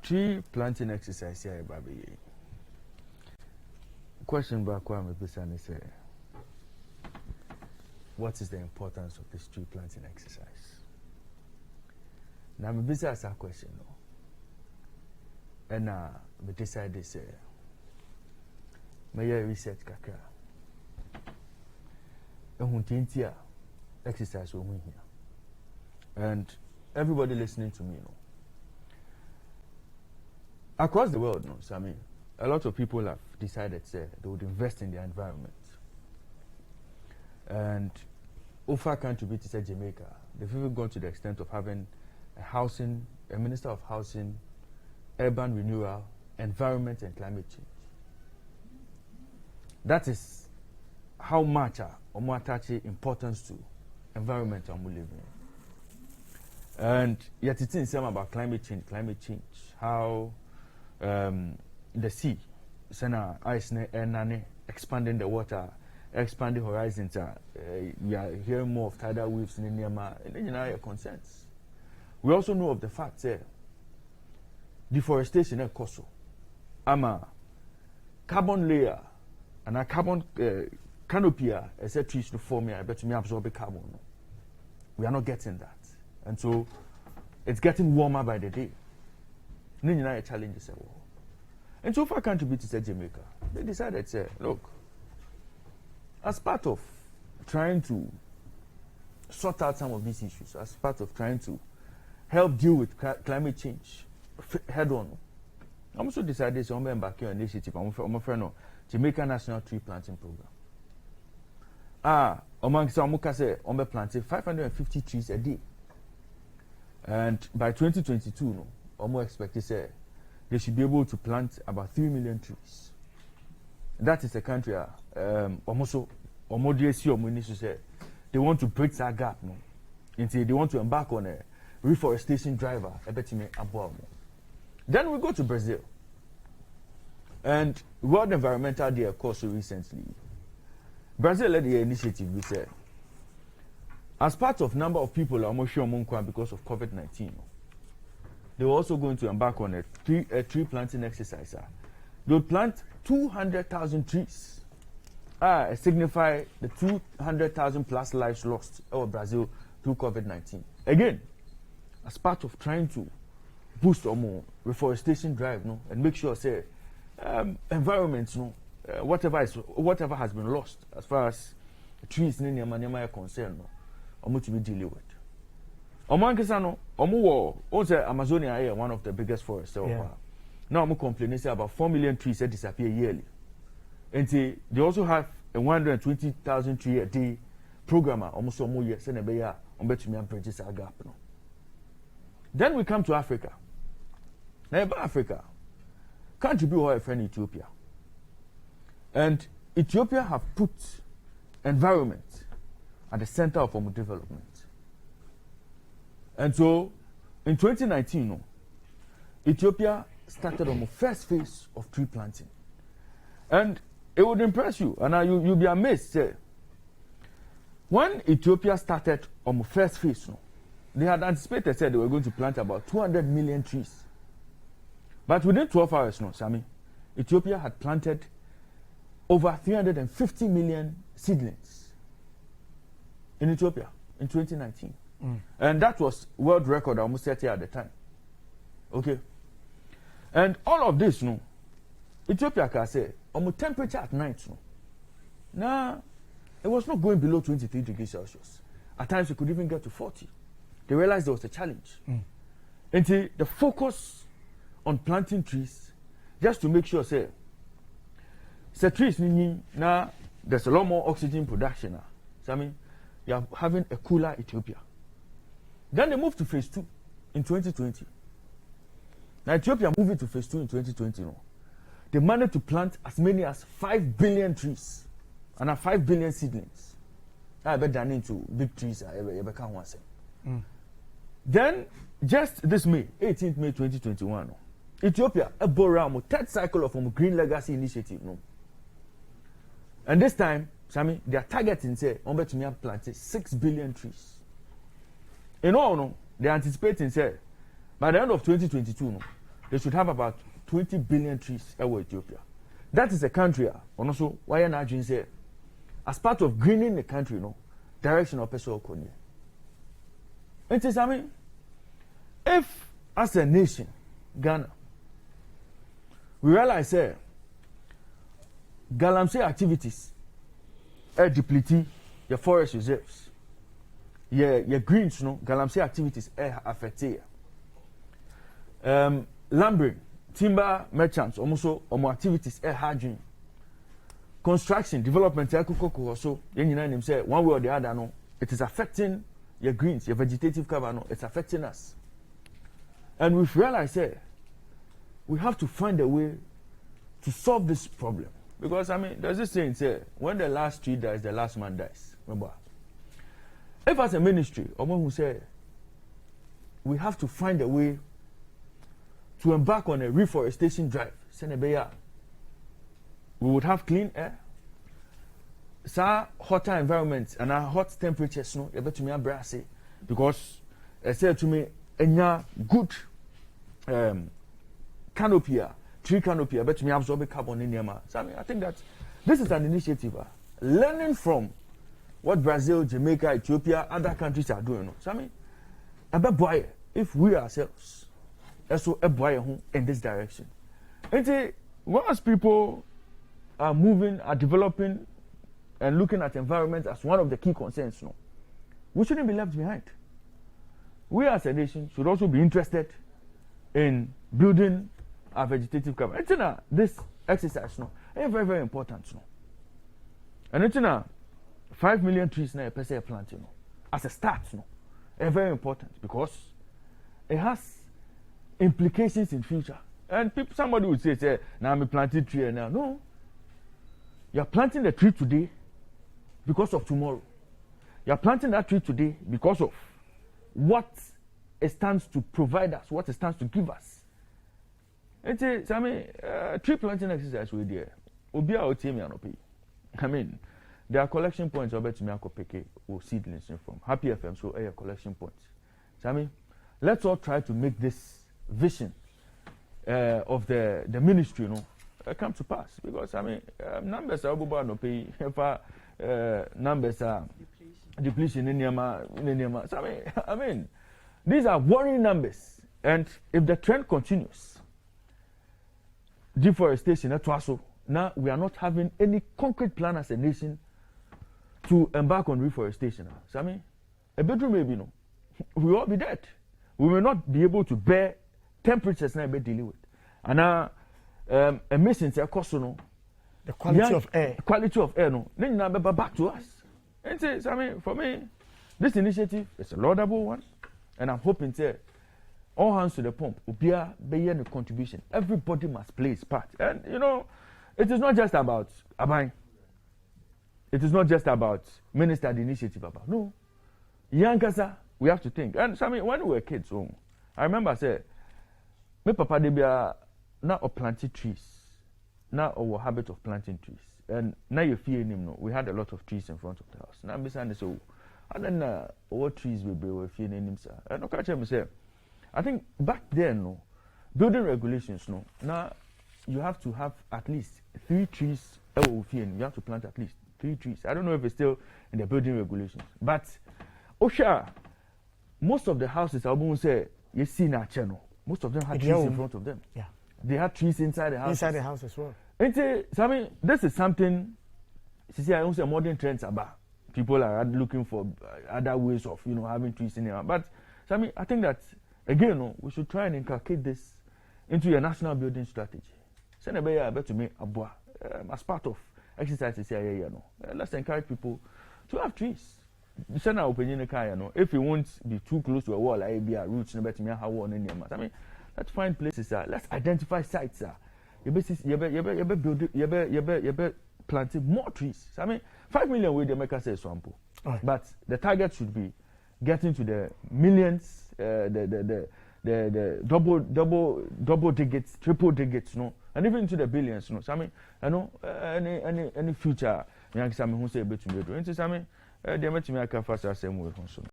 tree planting exercise here, baby. Question back one, Mr. say, what is the importance of this tree planting exercise? Now, I'm busy as a question, no. And we decided say, may I research kaka? And exercise will win here. And everybody listening to me, across the world, so I mean, a lot of people have decided say they would invest in their environment. And Ofa country, to say Jamaica, they've even gone to the extent of having a minister of housing, urban renewal, environment and climate change. That is how much we attach importance to environment we live in. And yet it's in some about climate change, how the sea, ice expanding the water, expanding horizons. We are hearing more of tidal waves in Myanmar, and then your concerns. We also know of the fact that deforestation is causal. Carbon layer and a carbon canopy, as a trees to form here, but me absorb carbon. We are not getting that, and so it's getting warmer by the day. Then you know challenges. And so far, country to say Jamaica, they decided say, look, as part of trying to sort out some of these issues, as part of trying to help deal with climate change head on, I also decided to embark on an initiative. I'm a friend of Jamaica National Tree Planting Program. Among some say on planting 550 trees a day, and by 2022, almost expected say they should be able to plant about 3 million trees. That is a country almost say they want to bridge that gap, until they want to embark on a reforestation drive. Then we go to Brazil, and World Environmental Day, of course, recently. Brazil led the initiative. We said, as part of number of people almost sure because of COVID-19, they were also going to embark on a tree planting exercise. They would plant 200,000 trees. Signify the 200,000 plus lives lost in Brazil through COVID-19. Again, as part of trying to boost or more reforestation drive, and make sure say environments, whatever has been lost as far as trees in Myanmar are concerned, to be dealing with. Amazonia is one of the biggest forests. Now I'm complaining about 4 million trees that disappear yearly. And they also have a 120,000 tree a day program. Almost more years and a bear on between bridges are gap. Then we come to Africa. Now Africa can't be our friend Ethiopia. And Ethiopia have put environment at the center of our development. And so in 2019, Ethiopia started on the first phase of tree planting. And it would impress you, and you'll be amazed. Say, when Ethiopia started on the first phase, they had anticipated they were going to plant about 200 million trees. But within 12 hours, Ethiopia had planted over 350 million seedlings in Ethiopia in 2019. And that was world record almost 30 at the time. Okay. And all of this, Ethiopia can say, temperature at night, now it was not going below 23 degrees Celsius. At times it could even get to 40. They realized there was a challenge. Until the focus on planting trees, just to make sure, say trees, now there's a lot more oxygen production. So you're having a cooler Ethiopia. Then they moved to phase 2 in 2020. Now Ethiopia moving to phase 2 in 2020. They managed to plant as many as 5 billion trees and 5 billion seedlings. I bet done into big trees. Then just this May, 18th May 2021, Ethiopia a third cycle of a Green Legacy Initiative. And this time, Sammy, they are targeting say to plant 6 billion trees. In all, they are anticipating say by the end of 2022, they should have about 20 billion trees in Ethiopia. That is a country, and also why not say, as part of greening the country, direction of personal economy. It is, I mean, if as a nation, Ghana, we realize galamsey activities are depleting your forest reserves. Your greens, galamsey activities are affected. Lumbering, timber merchants, almost activities are harding. Construction, development, also, say one way or the other, it is affecting your greens, your vegetative cover, it's affecting us. And we've realized we have to find a way to solve this problem. Because, I mean, there's this saying, when the last tree dies, the last man dies. Remember? If as a ministry, or one who say, we have to find a way to embark on a reforestation drive, we would have clean air, hotter environments and hot temperatures, you better me brassy, because I said to me, a good canopy, tree canopy, I bet me absorb carbon in Yama. So I mean, I think that this is an initiative learning from what Brazil, Jamaica, Ethiopia, other countries are doing. So I mean, I bet boy, if we ourselves also a boy in this direction. And once people are moving, are developing, and looking at environment as one of the key concerns, we shouldn't be left behind. We as a nation should also be interested in building our vegetative cover. And this exercise is very, very important. And it's 5 million trees now per se plant, as a start, very important because it has implications in future. And somebody would say, now I'm planting tree now. No. You're planting the tree today because of tomorrow. You're planting that tree today because of what it stands to provide us, what it stands to give us. It's tree planting exercise with there. I mean, there are collection points over to me or seedlings from Happy FM, so a collection points. So I mean, let's all try to make this vision of the ministry, come to pass, because I mean, numbers are no pay. Numbers are depletion in Yama. So I mean, these are worrying numbers, and if the trend continues, deforestation at Twaso, now we are not having any concrete plan as a nation to embark on reforestation. So I mean, a bedroom maybe we will all be dead. We will not be able to bear temperatures now be dealing with. And now emissions are cost the quality of air. Quality of air then now back to us. And so I mean, for me, this initiative is a laudable one, and I'm hoping all hands to the pump. Ubia be the contribution. Everybody must play his part. And it is not just about Abai. It is not just about minister the initiative about. No. Yankasa, we have to think. And so I mean, when we were kids, I remember my papa they be now planting trees. Now our habit of planting trees. And now you fear him we had a lot of trees in front of the house. Now I'm saying so and then what trees we were fearing him, sir. And no catch him say, I think back then building regulations now you have to have at least 3 trees. You have to plant at least 3 trees. I don't know if it's still in the building regulations. But Osha, most of the houses I won't say you see in our channel. Most of them had trees in front of them. Yeah. They had trees inside the house. Inside the house as well. And so, I mean, this is something I don't say modern trends about. People are looking for other ways of having trees in there. But so, I mean, I think that again, we should try and inculcate this into your national building strategy. Send a better to me as part of exercises here. Let's encourage people to have trees. Send our opinion if you won't be too close to a wall, like be a roots, no better me how one in your I mean, let's find places. Let's identify sites. You better planting more trees. So, I mean, 5 million way they make us say sample, but the target should be getting to the millions, the double digits, triple digits, and even to the billions, So I mean, I know any future, who say able to do. I mean, they make me a fast as same way.